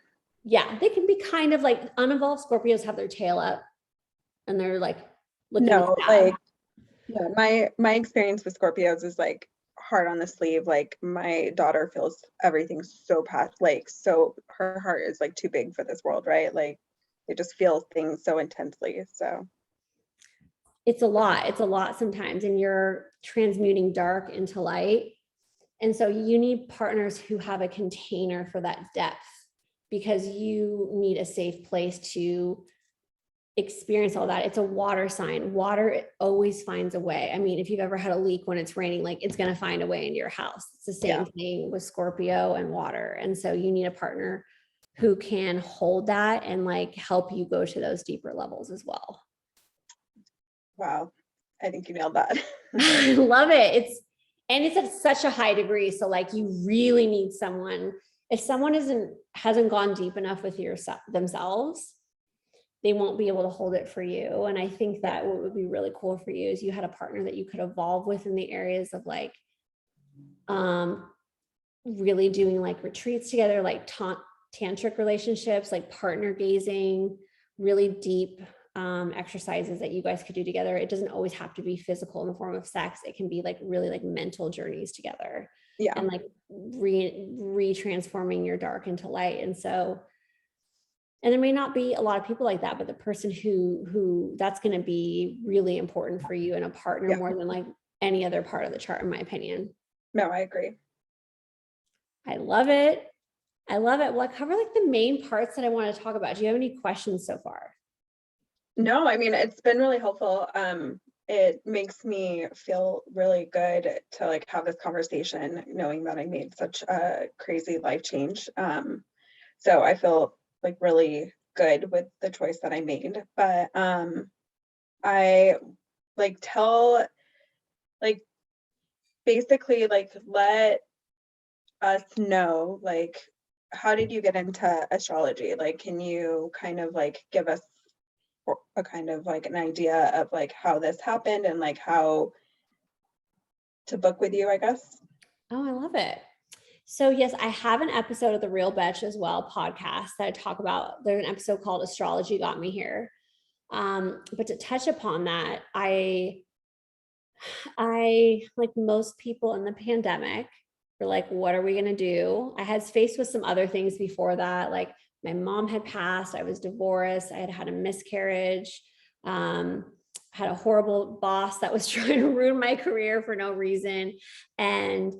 Yeah, they can be kind of like unevolved Scorpios have their tail up and they're like looking No, sad. like, yeah, my experience with Scorpios is like heart on the sleeve. Like my daughter feels everything so so her heart is like too big for this world, right? Like they just feel things so intensely. So It's a lot sometimes, and you're transmuting dark into light. And so you need partners who have a container for that depth, because you need a safe place to experience all that. It's a water sign. Water always finds a way. I mean, if you've ever had a leak when it's raining, like it's going to find a way into your house. It's the same thing with Scorpio and water. And so you need a partner who can hold that and like help you go to those deeper levels as well. wow, I think you nailed that. I love it. It's at such a high degree. So like you really need someone, if someone hasn't gone deep enough with themselves, they won't be able to hold it for you. And I think that what would be really cool for you is you had a partner that you could evolve with in the areas of like, really doing like retreats together, like tantric relationships, like partner gazing, really deep exercises that you guys could do together. It doesn't always have to be physical in the form of sex. It can be like really like mental journeys together, and like re-transforming your dark into light. And so, and there may not be a lot of people like that, but the person who that's going to be really important for you and a partner more than like any other part of the chart, in my opinion. No, I agree. I love it. I love it. Well, I covered like the main parts that I want to talk about. Do you have any questions so far? No, I mean, it's been really helpful. It makes me feel really good to like have this conversation, knowing that I made such a crazy life change. So I feel like really good with the choice that I made. But I like tell, like, basically like let us know, like, how did you get into astrology? Like, can you kind of like give us a kind of like an idea of like how this happened and like how to book with you, I guess? Oh, I love it. So yes, I have an episode of the Real Betch as well podcast that I talk about. There's an episode called Astrology Got Me Here. But to touch upon that, I like most people in the pandemic were like, what are we going to do? I had faced with some other things before that. Like my mom had passed, I was divorced, I had had a miscarriage, had a horrible boss that was trying to ruin my career for no reason. And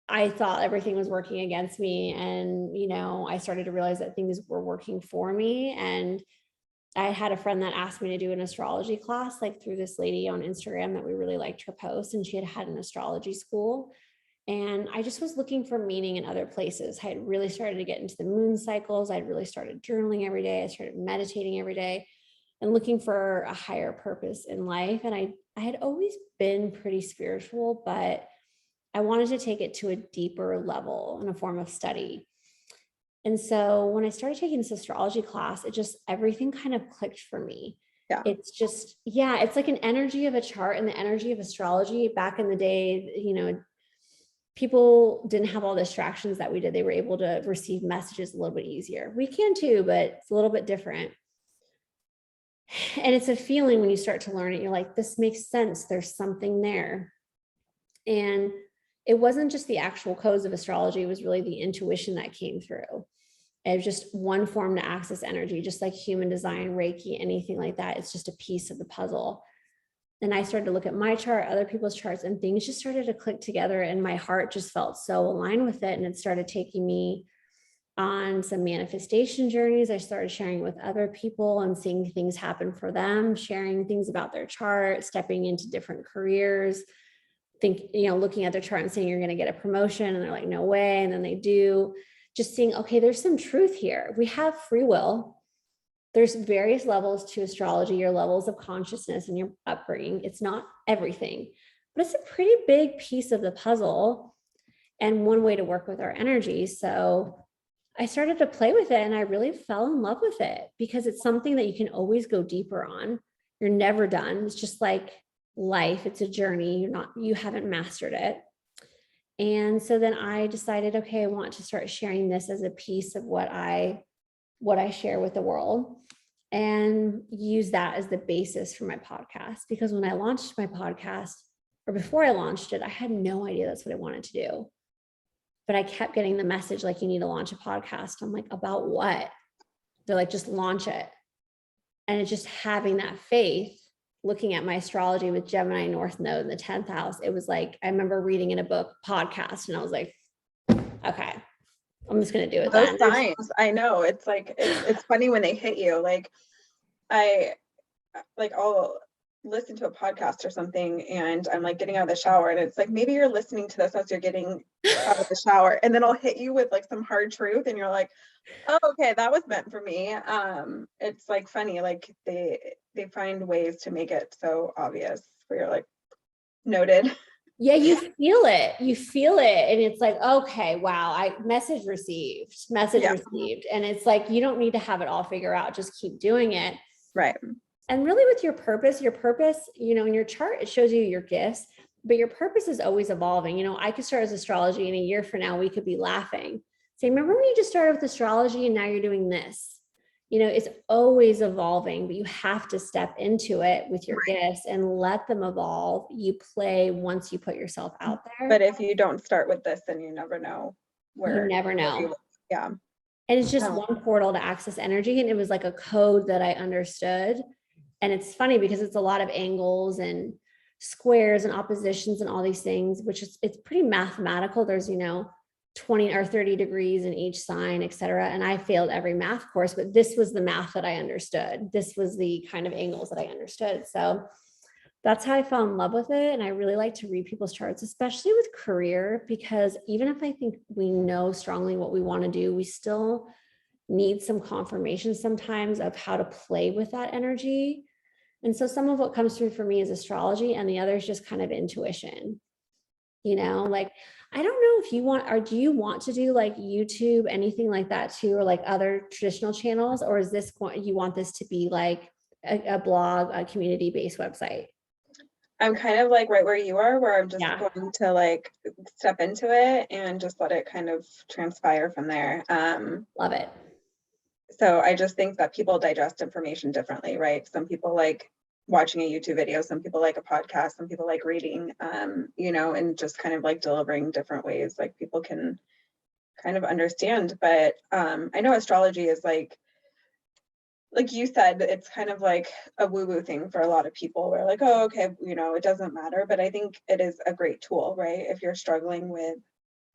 I thought everything was working against me. And, you know, I started to realize that things were working for me. And I had a friend that asked me to do an astrology class, like through this lady on Instagram that we really liked her post, and she had had an astrology school. And I just was looking for meaning in other places. I had really started to get into the moon cycles. I'd really started journaling every day. I started meditating every day and looking for a higher purpose in life. And I had always been pretty spiritual, but I wanted to take it to a deeper level in a form of study. And so when I started taking this astrology class, it just, everything kind of clicked for me. Yeah. It's just, yeah, it's like an energy of a chart and the energy of astrology. Back in the day, you know, people didn't have all the distractions that we did. They were able to receive messages a little bit easier. We can too, but it's a little bit different. And it's a feeling when you start to learn it, you're like, this makes sense. There's something there. And it wasn't just the actual codes of astrology. It was really the intuition that came through. It was just one form to access energy, just like human design, Reiki, anything like that. It's just a piece of the puzzle. And I started to look at my chart, other people's charts, and things just started to click together. And my heart just felt so aligned with it. And it started taking me on some manifestation journeys. I started sharing with other people and seeing things happen for them, sharing things about their chart, stepping into different careers, looking at their chart and saying, you're going to get a promotion. And they're like, no way. And then they do. Just seeing, okay, there's some truth here. We have free will. There's various levels to astrology, your levels of consciousness and your upbringing. It's not everything, but it's a pretty big piece of the puzzle and one way to work with our energy. So I started to play with it and I really fell in love with it because it's something that you can always go deeper on. You're never done. It's just like life. It's a journey. You haven't mastered it. And so then I decided, okay, I want to start sharing this as a piece of what I share with the world and use that as the basis for my podcast. Because when I launched my podcast, or before I launched it, I had no idea that's what I wanted to do. But I kept getting the message, like, you need to launch a podcast. I'm like, about what? They're like, just launch it. And it's just having that faith, looking at my astrology with Gemini North Node in the 10th house. It was like, I remember reading in a book podcast and I was like, okay, I'm just going to do it. Those signs, I know. It's like, it's funny when they hit you. Like I'll listen to a podcast or something and I'm like getting out of the shower and it's like, maybe you're listening to this as you're getting out of the shower, and then I'll hit you with like some hard truth and you're like, oh, okay, that was meant for me. It's like funny, like they find ways to make it so obvious where you're like, noted. Yeah, you feel it. And it's like, okay, wow, message received. And it's like, you don't need to have it all figured out. Just keep doing it. Right. And really with your purpose, in your chart, it shows you your gifts, but your purpose is always evolving. I could start as astrology and a year from now, we could be laughing. Say, remember when you just started with astrology and now you're doing this? It's always evolving, but you have to step into it with your gifts and let them evolve. You play once you put yourself out there. But if you don't start with this, then you never know where. You never know. Yeah. And it's just one portal to access energy. And it was like a code that I understood. And it's funny because it's a lot of angles and squares and oppositions and all these things, which it's pretty mathematical. There's, 20 or 30 degrees in each sign, et cetera. And I failed every math course, but this was the math that I understood. This was the kind of angles that I understood. So that's how I fell in love with it. And I really like to read people's charts, especially with career, because even if I think we know strongly what we want to do, we still need some confirmation sometimes of how to play with that energy. And so some of what comes through for me is astrology, and the other is just kind of intuition. Like, I don't know if you want, or do you want to do like YouTube, anything like that too, or like other traditional channels, or is this you want this to be like a blog, a community-based website? I'm kind of like right where you are, where I'm just going to like step into it and just let it kind of transpire from there. Love it. So I just think that people digest information differently, right? Some people like watching a YouTube video, some people like a podcast, some people like reading, and just kind of like delivering different ways like people can kind of understand. But I know astrology is like you said, it's kind of like a woo-woo thing for a lot of people. We're like, oh, okay, it doesn't matter. But I think it is a great tool, right? If you're struggling with,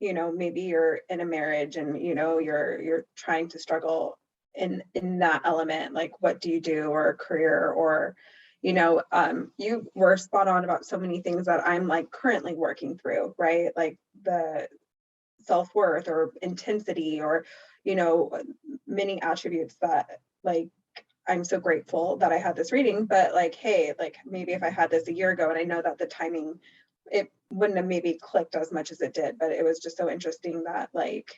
maybe you're in a marriage and, you're trying to struggle in that element, like what do you do, or a career, or, you were spot on about so many things that I'm like currently working through, right? Like the self-worth or intensity or, many attributes that like, I'm so grateful that I had this reading, but like, hey, like maybe if I had this a year ago, and I know that the timing, it wouldn't have maybe clicked as much as it did, but it was just so interesting that like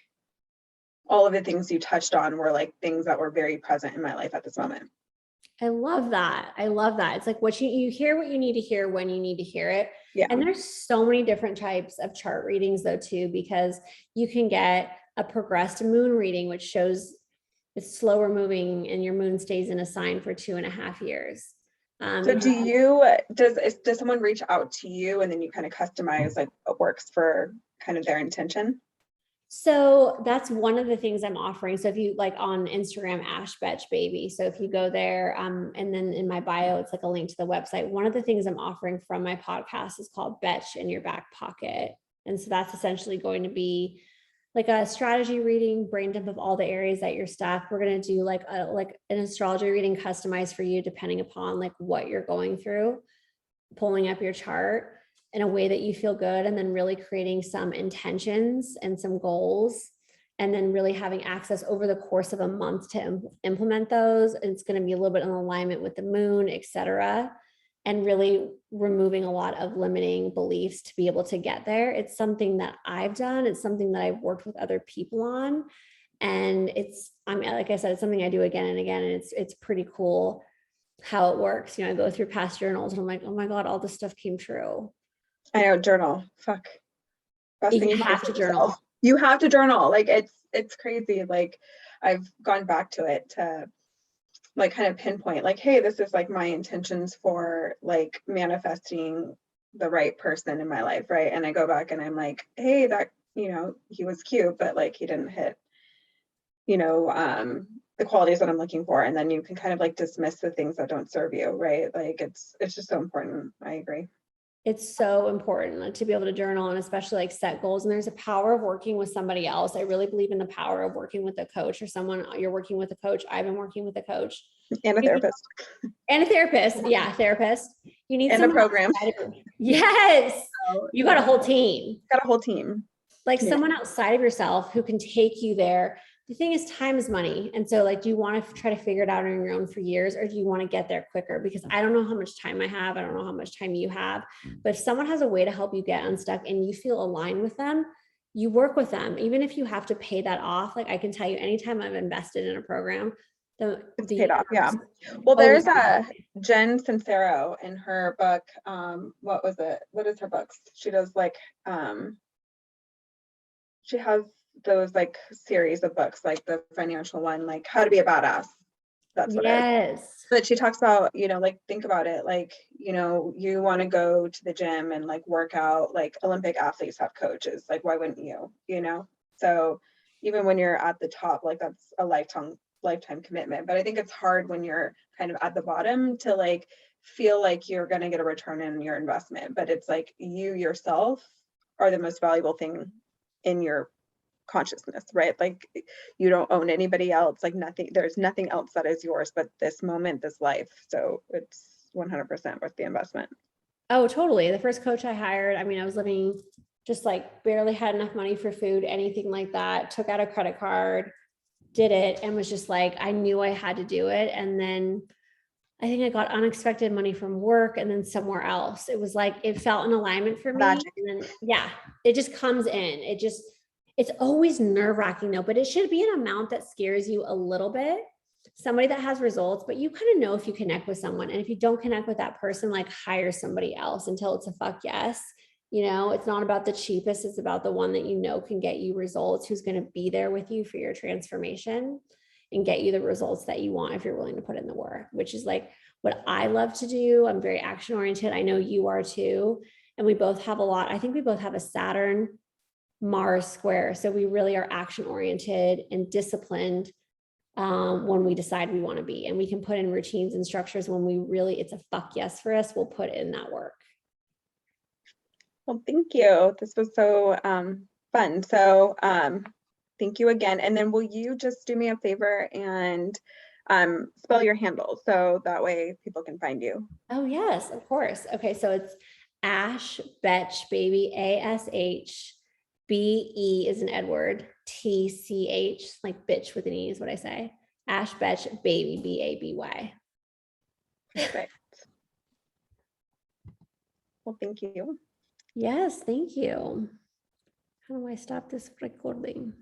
all of the things you touched on were like things that were very present in my life at this moment. I love that. It's like what you hear what you need to hear when you need to hear it. Yeah. And there's so many different types of chart readings though too, because you can get a progressed moon reading, which shows it's slower moving and your moon stays in a sign for 2.5 years. So does someone reach out to you and then you kind of customize like what works for kind of their intention? So that's one of the things I'm offering. So if you like on Instagram, #betch baby. So if you go there, and then in my bio, it's like a link to the website. One of the things I'm offering from my podcast is called Betch in Your Back Pocket. And so that's essentially going to be like a strategy reading, brain dump of all the areas that you're stuck. We're going to do like an astrology reading customized for you, depending upon like what you're going through, pulling up your chart in a way that you feel good, and then really creating some intentions and some goals, and then really having access over the course of a month to implement those. It's going to be a little bit in alignment with the moon, et cetera, and really removing a lot of limiting beliefs to be able to get there. It's something that I've done. It's something that I've worked with other people on. And like I said, it's something I do again and again. And it's pretty cool how it works. I go through past journals and I'm like, oh my God, all this stuff came true. I know, journal. Fuck. You have to journal. You have to journal. Like it's crazy. Like I've gone back to it to like kind of pinpoint like, hey, this is like my intentions for like manifesting the right person in my life, right? And I go back and I'm like, hey, that, he was cute, but like he didn't hit, the qualities that I'm looking for. And then you can kind of like dismiss the things that don't serve you, right? Like it's just so important. I agree. It's so important to be able to journal, and especially like set goals. And there's a power of working with somebody else. I really believe in the power of working with a coach or someone. You're working with a coach. I've been working with a coach and a therapist. Yeah, therapist. You need and a program. Yes, you got a whole team. Got a whole team. Like someone outside of yourself who can take you there. the thing is, time is money. And so like, do you want to try to figure it out on your own for years, or do you want to get there quicker? Because I don't know how much time I have. I don't know how much time you have, but if someone has a way to help you get unstuck and you feel aligned with them, you work with them. Even if you have to pay that off, like I can tell you, anytime I've invested in a program, It's paid off. Yeah. Well, there's a Jen Sincero in her book. What was it? What is her books? She does like, she has those like series of books, like the financial one, like How to Be a Badass. That's what it is. Yes. But she talks about, you know, like, think about it, like, you know, you want to go to the gym and like work out, like Olympic athletes have coaches, like, why wouldn't you, you know? So even when you're at the top, like that's a lifetime commitment. But I think it's hard when you're kind of at the bottom to like feel like you're going to get a return in your investment. But it's like you yourself are the most valuable thing in your consciousness, right? Like you don't own anybody else, like nothing, there's nothing else that is yours but this moment, this life. So it's 100% worth the investment. Oh, totally. The first coach I hired, I mean, I was living just like barely had enough money for food, anything like that, took out a credit card, did it, and was just like, I knew I had to do it. And then I think I got unexpected money from work and then somewhere else. It was like, it felt in alignment for me. Magic. And then, yeah, it just comes in. It's always nerve wracking though, but it should be an amount that scares you a little bit. Somebody that has results, but you kind of know if you connect with someone. And if you don't connect with that person, like hire somebody else until it's a fuck yes. You know, it's not about the cheapest. It's about the one that you know can get you results, who's going to be there with you for your transformation and get you the results that you want if you're willing to put in the work, which is like what I love to do. I'm very action oriented. I know you are too. And we both have a lot. I think we both have a Saturn Mars square. So we really are action oriented and disciplined when we decide we want to be. And we can put in routines and structures when we really, it's a fuck yes for us. We'll put in that work. Well, thank you. This was so fun. So thank you again. And then will you just do me a favor and spell your handle so that way people can find you? Oh, yes, of course. Okay, so it's Ash Betch, baby, ASH. BE is an Edward, TCH, like bitch with an E is what I say. Ash Betch, baby, BABY. Perfect. Well, thank you. Yes, thank you. How do I stop this recording?